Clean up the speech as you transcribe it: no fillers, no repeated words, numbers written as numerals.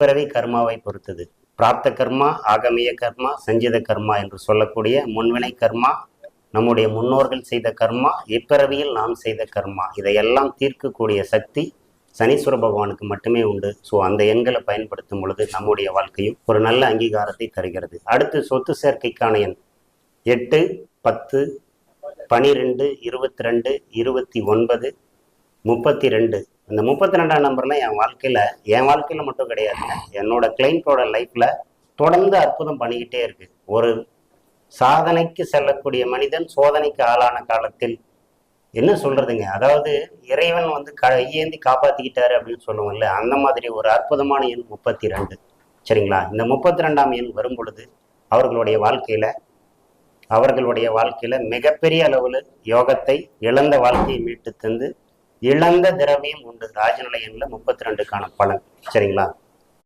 பிறவி கர்மாவை பொறுத்தது. பிராப்த கர்மா, ஆகமிய கர்மா, சஞ்சித கர்மா என்று சொல்லக்கூடிய முன்வினை கர்மா, நம்முடைய முன்னோர்கள் செய்த கர்மா, இப்பிறவியில் நாம் செய்த கர்மா, இதையெல்லாம் தீர்க்கக்கூடிய சக்தி சனீஸ்வர பகவானுக்கு மட்டுமே உண்டு. ஸோ அந்த எண்களை பயன்படுத்தும் பொழுது நம்முடைய வாழ்க்கையும் ஒரு நல்ல அங்கீகாரத்தை தருகிறது. அடுத்து சொத்து சேர்க்கைக்கான எண் 8, 10, 12, 22, 29, 32. இந்த 32ஆம் நம்பர்லாம் என் வாழ்க்கையில் மட்டும் கிடையாதுங்க, என்னோட கிளைண்டோட லைஃப்ல தொடர்ந்து அற்புதம் பண்ணிக்கிட்டே இருக்கு. ஒரு சாதனைக்கு செல்லக்கூடிய மனிதன் சோதனைக்கு ஆளான காலத்தில் என்ன சொல்றதுங்க, அதாவது இறைவன் வந்து கையேந்தி காப்பாத்திக்கிட்டாரு அப்படின்னு சொல்லுவோம்ல, அந்த மாதிரி ஒரு அற்புதமான எண் 32. சரிங்களா? இந்த 32ஆம் எண் வரும் பொழுது அவர்களுடைய வாழ்க்கையில மிகப்பெரிய அளவுல யோகத்தை, இழந்த வாழ்க்கையை மீட்டு தந்து இழந்த திரவியம் உண்டு. ராஜநிலை எண்ணில் 32க்கான பலன். சரிங்களா?